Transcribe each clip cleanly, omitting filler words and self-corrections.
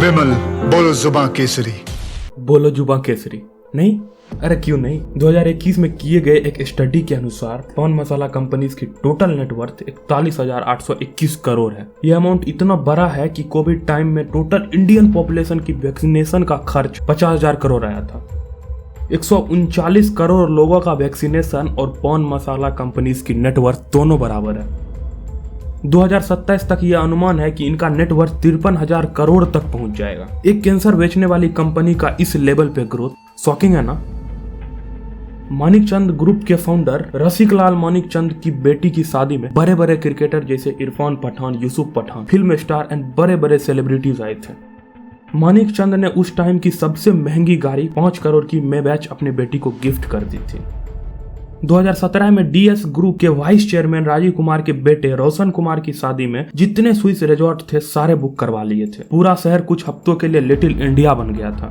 विमल, बोलो जुबां केसरी। बोलो जुबां केसरी नहीं? अरे क्यों नहीं। 2021 में किए गए एक स्टडी के अनुसार पान मसाला कंपनीज की टोटल नेटवर्थ 41,821 करोड़ है। यह अमाउंट इतना बड़ा है कि कोविड टाइम में टोटल इंडियन पॉपुलेशन की वैक्सीनेशन का खर्च 50,000 करोड़ आया था। 139 करोड़ लोगों का वैक्सीनेशन और पान मसाला कंपनीज की नेटवर्थ दोनों बराबर है। 2027 तक यह अनुमान है कि इनका नेटवर्थ 53,000 करोड़ तक पहुंच जाएगा। एक कैंसर बेचने वाली कंपनी का इस लेवल पे ग्रोथ शॉकिंग है ना। मानिकचंद ग्रुप के फाउंडर रसिकलाल मानिकचंद की बेटी की शादी में बड़े बड़े क्रिकेटर जैसे Irfan Pathan, Yusuf Pathan, film star and बड़े बड़े सेलिब्रिटीज आए थे। मानिकचंद ने उस टाइम की सबसे महंगी गाड़ी 5 करोड़ की मेबैच अपनी बेटी को गिफ्ट कर दी थी। 2017 में डीएस ग्रुप के वाइस चेयरमैन राजीव कुमार के बेटे रोशन कुमार की शादी में जितने स्विस रिजॉर्ट थे सारे बुक करवा लिए थे। पूरा शहर कुछ हफ्तों के लिए लिटिल इंडिया बन गया था।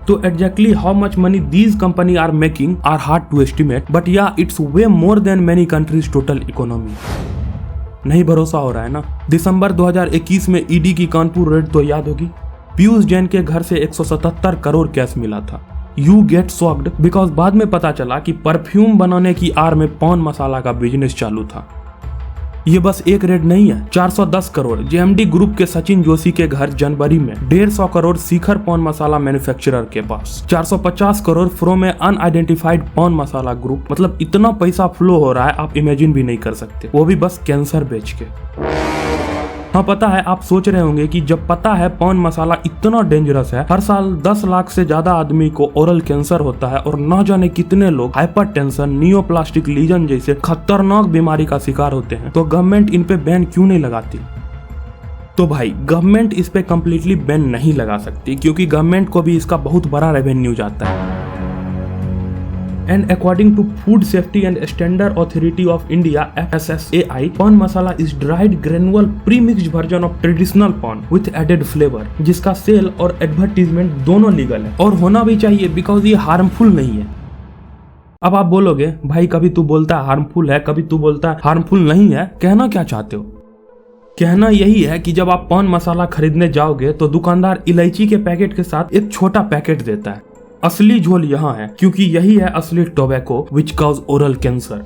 तो exactly how much money these company are making are hard to estimate, but yeah it's way more than many countries total economy. नहीं भरोसा हो रहा है ना। दिसंबर 2021 में ईडी की कानपुर रेड तो याद होगी। पीयूष जैन के घर से 177 करोड़ कैश मिला था। यू गेट शॉक्ड बिकॉज बाद में पता चला कि परफ्यूम बनाने की आड़ में पान मसाला का बिजनेस चालू था। ये बस एक रेड नहीं है। 410 करोड़ जेएमडी ग्रुप के सचिन जोशी के घर जनवरी में, 150 करोड़ शिखर पान मसाला मैन्युफैक्चरर के पास, 450 करोड़ फ्रॉम ए अनआइडेंटिफाइड पान मसाला ग्रुप। मतलब इतना पैसा फ्लो हो रहा है आप इमेजिन भी नहीं कर सकते, वो भी बस कैंसर बेच के। हाँ पता है, आप सोच रहे होंगे कि जब पता है पान मसाला इतना डेंजरस है, हर साल 10 लाख से ज्यादा आदमी को ओरल कैंसर होता है और न जाने कितने लोग हाइपरटेंशन, नियोप्लास्टिक लीजन जैसे खतरनाक बीमारी का शिकार होते हैं, तो गवर्नमेंट इन पे बैन क्यों नहीं लगाती? तो भाई गवर्नमेंट इस पे कम्प्लीटली बैन नहीं लगा सकती क्योंकि गवर्नमेंट को भी इसका बहुत बड़ा रेवेन्यू जाता है। And according to Food Safety and Standard Authority of India (FSSAI), पान मसाला is dried granule pre-mixed version of traditional पान with added flavor, जिसका सेल और एडवर्टीजमेंट दोनों लीगल है और होना भी चाहिए बिकॉज ये हार्मफुल नहीं है। अब आप बोलोगे भाई कभी तू बोलता है हार्मफुल है, कभी तू बोलता है हार्मफुल नहीं है, कहना क्या चाहते हो? कहना यही है कि जब आप पान मसाला खरीदने जाओगे तो दुकानदार इलायची के पैकेट के साथ एक छोटा पैकेट देता है। असली झोल यहाँ है क्योंकि यही है असली tobacco which cause oral cancer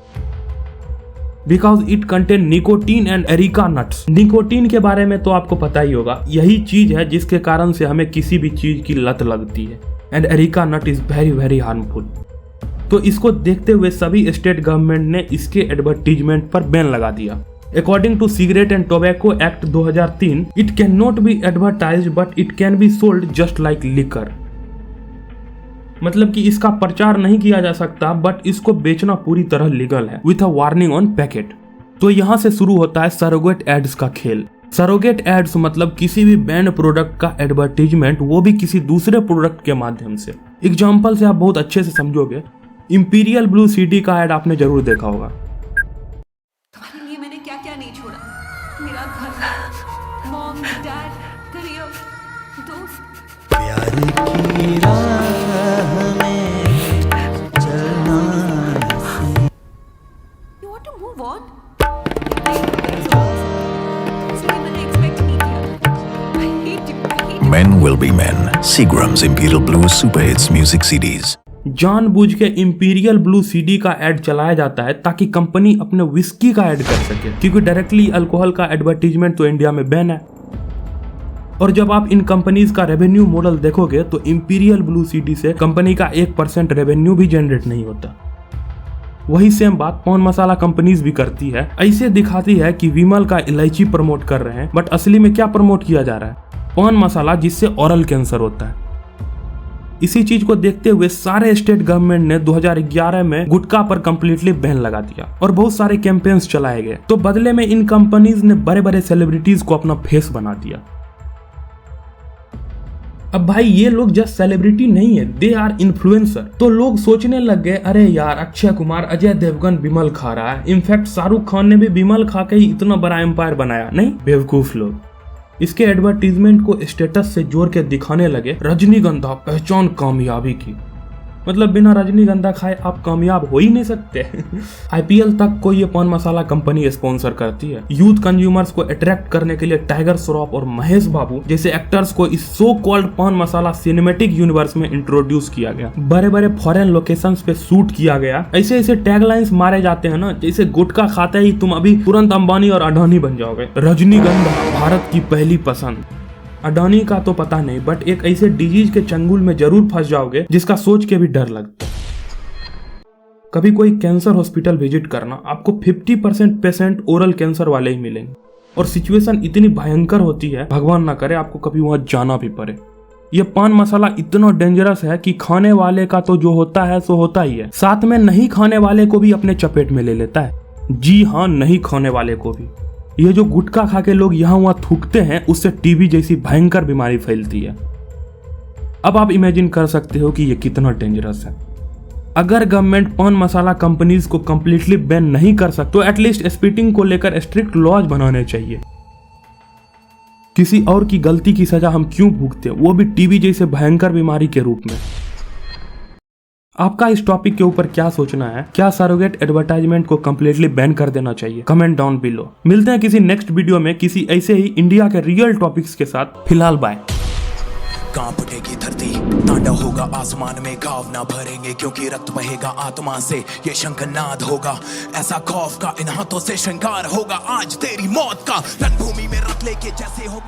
because it contain nicotine and areca nuts. Nicotine के बारे में तो आपको पता ही होगा, यही चीज है जिसके कारण से हमें किसी भी चीज की लत लगती है। And areca nut is very very harmful. तो इसको देखते हुए सभी स्टेट गवर्नमेंट ने इसके एडवर्टीजमेंट पर बैन लगा दिया। According to cigarette and tobacco act 2003, it can not be advertised but it can be sold just like liquor. मतलब कि इसका प्रचार नहीं किया जा सकता बट इसको बेचना पूरी तरह लीगल है with a warning on packet. तो यहाँ से शुरू होता है सरोगेट एड्स का खेल। सरोगेट एड्स मतलब किसी भी बैंड प्रोडक्ट का एडवर्टीजमेंट, वो भी किसी दूसरे प्रोडक्ट के माध्यम से। एग्जाम्पल से आप बहुत अच्छे से समझोगे। इंपीरियल ब्लू सीडी का एड आपने जरूर देखा होगा। तुम्हारे लिए मैंने क्या क्या नहीं छोड़ा, मेरा घर, मॉम, डैड, करियर, दोस्त। प्यार की राह में चलना। You want to move on? इसलिए मैंने expect नहीं किया। I hate you. I hate you. Men will be men. Seagram's Imperial Blue Super Hits Music CDs. जानबूझ के इंपीरियल ब्लू सीडी का एड चलाया जाता है ताकि कंपनी अपने विस्की का एड कर सके क्योंकि डायरेक्टली अल्कोहल का एडवर्टीजमेंट तो इंडिया में बैन है। और जब आप इन कंपनीज का रेवेन्यू मॉडल देखोगे तो इंपीरियल ब्लू सीडी से कंपनी का 1% रेवेन्यू भी जनरेट नहीं होता। वही सेम बात पान मसाला कंपनीज भी करती है। ऐसे दिखाती है कि विमल का इलायची प्रमोट कर रहे हैं बट असली में क्या प्रमोट किया जा रहा है? पान मसाला जिससे ओरल कैंसर होता है। इसी चीज को देखते हुए सारे स्टेट गवर्नमेंट ने 2011 में गुटखा पर कंप्लीटली बैन लगा दिया और बहुत सारे कैंपेन्स चलाए गए। तो बदले में इन कंपनीज ने बड़े बड़े सेलिब्रिटीज को अपना फेस बना दिया। अब भाई ये लोग जस्ट सेलिब्रिटी नहीं है, दे आर इन्फ्लुएंसर। तो लोग सोचने लग गए अरे यार अक्षय कुमार, अजय देवगन विमल खा रहा है। इनफैक्ट शाहरुख खान ने भी विमल खा के ही इतना बड़ा एम्पायर बनाया। नहीं, बेवकूफ लोग। इसके एडवर्टीजमेंट को स्टेटस से जोड़ के दिखाने लगे रजनीगंधा पहचान कामयाबी की। मतलब बिना रजनीगंधा खाए आप कामयाब हो ही नहीं सकते। आईपीएल तक को ये पान मसाला कंपनी स्पॉन्सर करती है। यूथ कंज्यूमर्स को अट्रैक्ट करने के लिए टाइगर श्रॉफ और महेश बाबू जैसे एक्टर्स को इस सो कॉल्ड पान मसाला सिनेमैटिक यूनिवर्स में इंट्रोड्यूस किया गया। बड़े बड़े फॉरेन लोकेशंस पे शूट किया गया। ऐसे ऐसे टैगलाइंस मारे जाते हैं ना, जैसे गुटखा खाते ही तुम अभी तुरंत अंबानी और अडानी बन जाओगे। रजनीगंधा भारत की पहली पसंद। अडानी का तो पता नहीं, बट एक ऐसे डिजीज के चंगुल में जरूर फंस जाओगे जिसका सोच के भी डर लगता है। कभी कोई कैंसर हॉस्पिटल विजिट करना, आपको 50% पेशेंट ओरल कैंसर वाले ही मिलेंगे और सिचुएशन इतनी भयंकर होती है, भगवान ना करे आपको कभी वहां जाना भी पड़े। ये पान मसाला इतना डेंजरस है कि खाने वाले का तो जो होता है सो होता ही है, साथ में नहीं खाने वाले को भी अपने चपेट में ले लेता है। जी हाँ, नहीं खाने वाले को भी। ये जो गुटखा खा के लोग यहाँ वहां थूकते हैं, उससे टीबी जैसी भयंकर बीमारी फैलती है। अब आप इमेजिन कर सकते हो कि ये कितना डेंजरस है। अगर गवर्नमेंट पान मसाला कंपनीज को कंप्लीटली बैन नहीं कर सकते तो एटलीस्ट स्पीटिंग को लेकर स्ट्रिक्ट लॉज बनाने चाहिए। किसी और की गलती की सजा हम क्यों भुगते, वो भी टीबी जैसे भयंकर बीमारी के रूप में। आपका इस टॉपिक के ऊपर क्या सोचना है? क्या सरोगेट एडवर्टाइजमेंट को कंप्लीटली बैन कर देना चाहिए? Comment down below. मिलते हैं किसी नेक्स्ट वीडियो में किसी ऐसे ही इंडिया के रियल टॉपिक्स के साथ। फिलहाल बाय। कांप उठेगी धरती, तांडव होगा आसमान में, घाव ना भरेंगे क्योंकि रक्त बहेगा आत्मा से। ये शंखनाद होगा ऐसा खौफ का, इन हाथों से श्रृंगार होगा आज तेरी मौत का। रणभूमि में रथ लेके जैसे हो